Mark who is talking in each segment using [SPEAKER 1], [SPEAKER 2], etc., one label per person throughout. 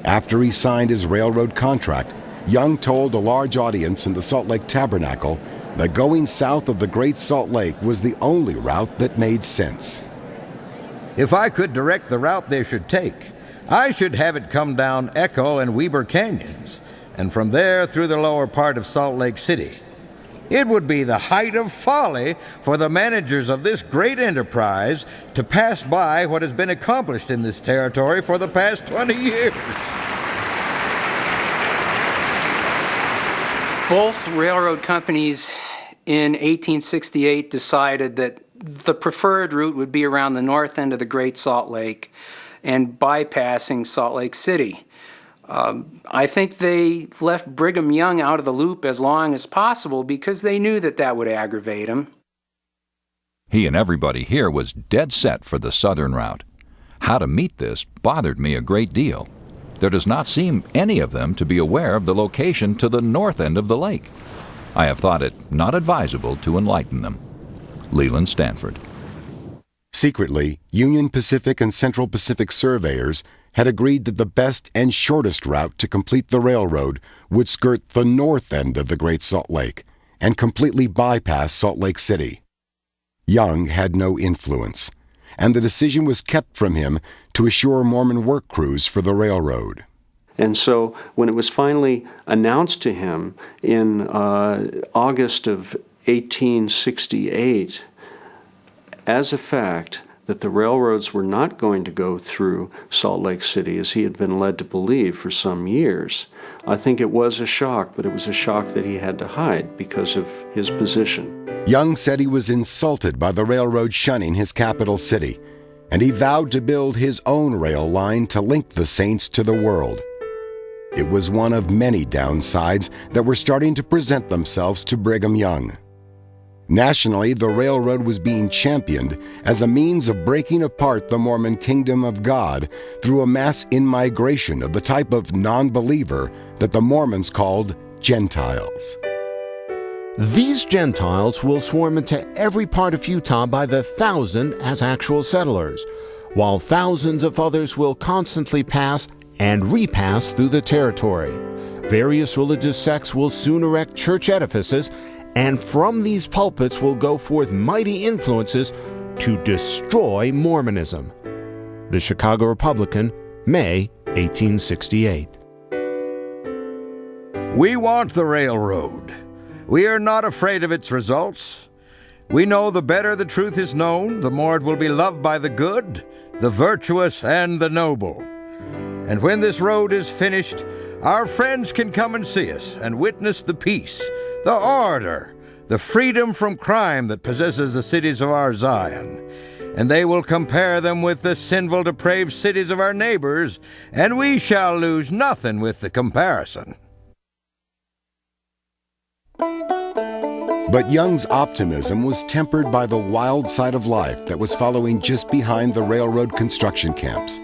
[SPEAKER 1] After he signed his railroad contract, Young told a large audience in the Salt Lake Tabernacle that going south of the Great Salt Lake was the only route that made sense.
[SPEAKER 2] If I could direct the route they should take, I should have it come down Echo and Weber Canyons, and from there through the lower part of Salt Lake City. It would be the height of folly for the managers of this great enterprise to pass by what has been accomplished in this territory for the past 20 years.
[SPEAKER 3] Both railroad companies in 1868 decided that the preferred route would be around the north end of the Great Salt Lake and bypassing Salt Lake City. I think they left Brigham Young out of the loop as long as possible because they knew that that would aggravate him.
[SPEAKER 4] He and everybody here was dead set for the southern route. How to meet this bothered me a great deal. There does not seem any of them to be aware of the location to the north end of the lake. I have thought it not advisable to enlighten them. Leland Stanford.
[SPEAKER 1] Secretly, Union Pacific and Central Pacific surveyors had agreed that the best and shortest route to complete the railroad would skirt the north end of the Great Salt Lake and completely bypass Salt Lake City. Young had no influence, and the decision was kept from him to assure Mormon work crews for the railroad.
[SPEAKER 5] And so when it was finally announced to him in August of 1868, as a fact, that the railroads were not going to go through Salt Lake City as he had been led to believe for some years, I think it was a shock, but it was a shock that he had to hide because of his position.
[SPEAKER 1] Young said he was insulted by the railroad shunning his capital city, and he vowed to build his own rail line to link the Saints to the world. It was one of many downsides that were starting to present themselves to Brigham Young. Nationally, the railroad was being championed as a means of breaking apart the Mormon Kingdom of God through a mass in-migration of the type of non-believer that the Mormons called Gentiles.
[SPEAKER 6] These Gentiles will swarm into every part of Utah by the thousand as actual settlers, while thousands of others will constantly pass and repass through the territory. Various religious sects will soon erect church edifices, and from these pulpits will go forth mighty influences to destroy Mormonism. The Chicago Republican, May 1868.
[SPEAKER 2] We want the railroad. We are not afraid of its results. We know the better the truth is known, the more it will be loved by the good, the virtuous, and the noble. And when this road is finished, our friends can come and see us and witness the peace, the order, the freedom from crime that possesses the cities of our Zion. And they will compare them with the sinful, depraved cities of our neighbors, and we shall lose nothing with the comparison.
[SPEAKER 1] But Young's optimism was tempered by the wild side of life that was following just behind the railroad construction camps.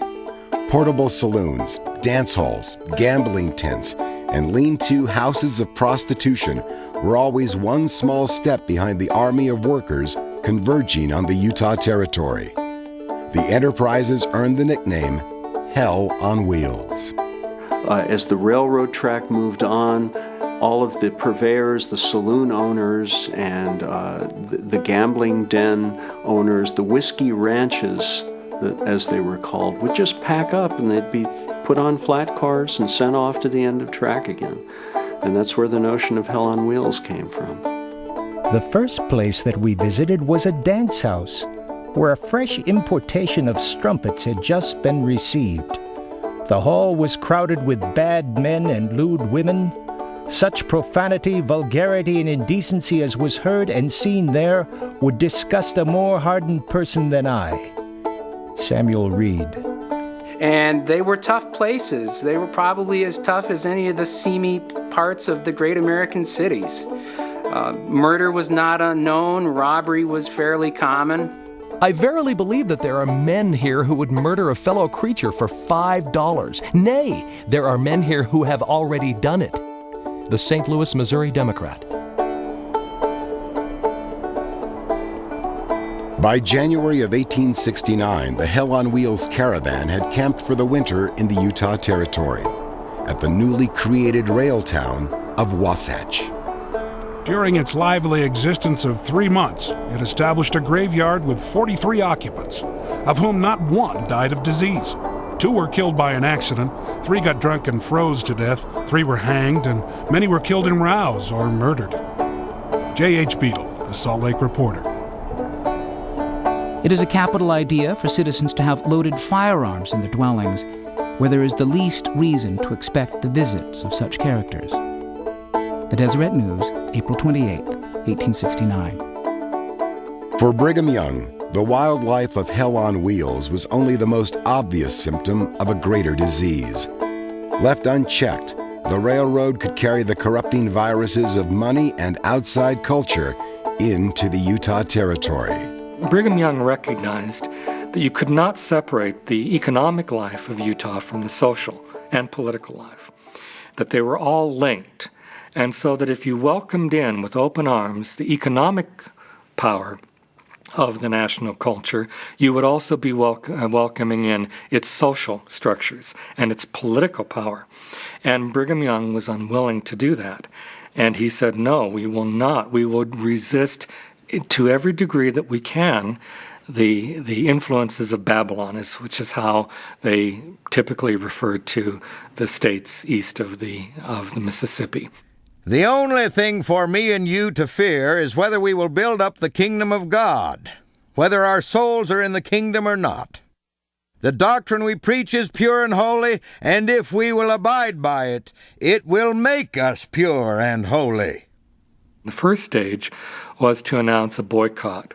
[SPEAKER 1] Portable saloons, dance halls, gambling tents, and lean-to houses of prostitution were always one small step behind the army of workers converging on the Utah Territory. The enterprises earned the nickname Hell on Wheels.
[SPEAKER 5] As the railroad track moved on, all of the purveyors, the saloon owners, and the gambling den owners, the whiskey ranches, as they were called, would just pack up and they'd be put on flat cars and sent off to the end of track again. And that's where the notion of Hell on Wheels came from.
[SPEAKER 7] The first place that we visited was a dance house, where a fresh importation of strumpets had just been received. The hall was crowded with bad men and lewd women. Such profanity, vulgarity, and indecency as was heard and seen there would disgust a more hardened person than I. Samuel Reed.
[SPEAKER 3] And they were tough places. They were probably as tough as any of the seamy parts of the great American cities. Murder was not unknown. Robbery was fairly common.
[SPEAKER 8] I verily believe that there are men here who would murder a fellow creature for $5. Nay, there are men here who have already done it. The St. Louis, Missouri Democrat.
[SPEAKER 1] By January of 1869, the Hell on Wheels caravan had camped for the winter in the Utah Territory at the newly created rail town of Wasatch.
[SPEAKER 9] During its lively existence of 3 months, it established a graveyard with 43 occupants, of whom not one died of disease. 2 were killed by an accident, 3 got drunk and froze to death, 3 were hanged, and many were killed in rows or murdered. J.H. Beadle, the Salt Lake Reporter.
[SPEAKER 10] It is a capital idea for citizens to have loaded firearms in their dwellings, where there is the least reason to expect the visits of such characters. The Deseret News, April 28, 1869.
[SPEAKER 1] For Brigham Young, the wildlife of Hell on Wheels was only the most obvious symptom of a greater disease. Left unchecked, the railroad could carry the corrupting viruses of money and outside culture into the Utah Territory.
[SPEAKER 11] Brigham Young recognized that you could not separate the economic life of Utah from the social and political life, that they were all linked, and so that if you welcomed in with open arms the economic power of the national culture, you would also be welcoming in its social structures and its political power. And Brigham Young was unwilling to do that. And he said, no, we will not. We will resist to every degree that we can the influences of Babylon, which is how they typically referred to the states east of the Mississippi.
[SPEAKER 2] The only thing for me and you to fear is whether we will build up the kingdom of God, whether our souls are in the kingdom or not. The doctrine we preach is pure and holy, and if we will abide by it, it will make us pure and holy.
[SPEAKER 11] The first stage was to announce a boycott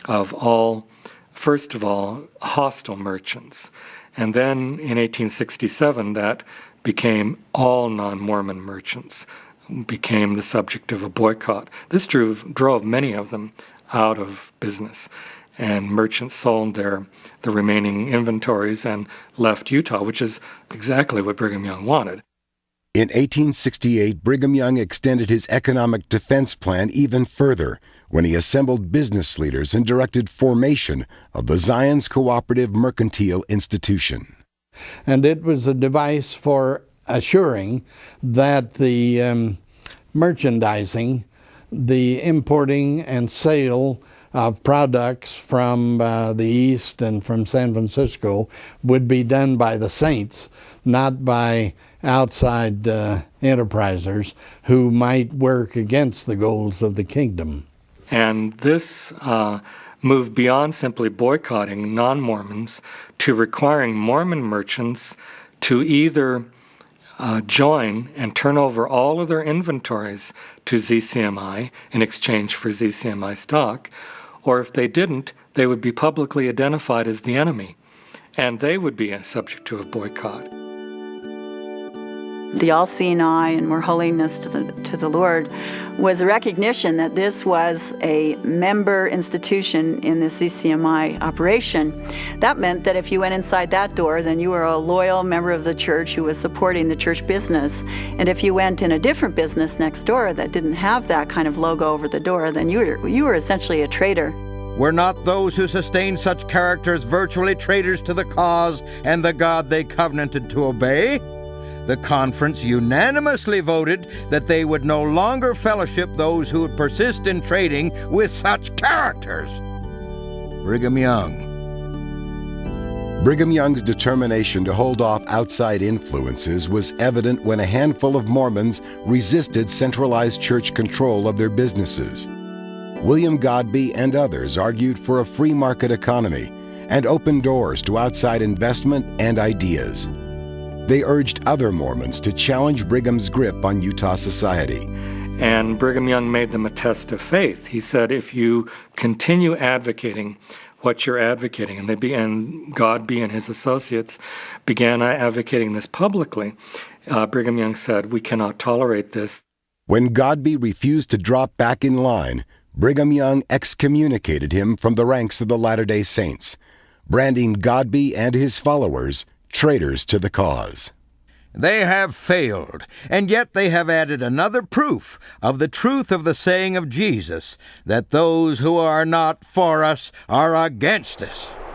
[SPEAKER 11] of all, first of all, hostile merchants. And then in 1867, that became all non-Mormon merchants became the subject of a boycott. This drove many of them out of business, and merchants sold the remaining inventories and left Utah, which is exactly what Brigham Young wanted.
[SPEAKER 1] In 1868, Brigham Young extended his economic defense plan even further when he assembled business leaders and directed formation of the Zion's Cooperative Mercantile Institution.
[SPEAKER 12] And it was a device for assuring that the merchandising, the importing and sale of products from the East and from San Francisco would be done by the saints, not by outside enterprisers who might work against the goals of the kingdom.
[SPEAKER 11] And this moved beyond simply boycotting non-Mormons to requiring Mormon merchants to either join and turn over all of their inventories to ZCMI in exchange for ZCMI stock, or if they didn't, they would be publicly identified as the enemy, and they would be subject to a boycott.
[SPEAKER 13] The all-seeing eye and more holiness to the Lord was a recognition that this was a member institution in the CCMI operation. That meant that if you went inside that door, then you were a loyal member of the church who was supporting the church business. And if you went in a different business next door that didn't have that kind of logo over the door, then you were essentially a traitor.
[SPEAKER 2] Were not those who sustained such characters virtually traitors to the cause and the God they covenanted to obey? The conference unanimously voted that they would no longer fellowship those who would persist in trading with such characters. Brigham Young.
[SPEAKER 1] Brigham Young's determination to hold off outside influences was evident when a handful of Mormons resisted centralized church control of their businesses. William Godbey and others argued for a free market economy and opened doors to outside investment and ideas. They urged other Mormons to challenge Brigham's grip on Utah society.
[SPEAKER 11] And Brigham Young made them a test of faith. He said, if you continue advocating what you're advocating, and Godbey and his associates began advocating this publicly, Brigham Young said, we cannot tolerate this.
[SPEAKER 1] When Godbey refused to drop back in line, Brigham Young excommunicated him from the ranks of the Latter-day Saints, branding Godbey and his followers traitors to the cause.
[SPEAKER 2] They have failed, and yet they have added another proof of the truth of the saying of Jesus, that those who are not for us are against us.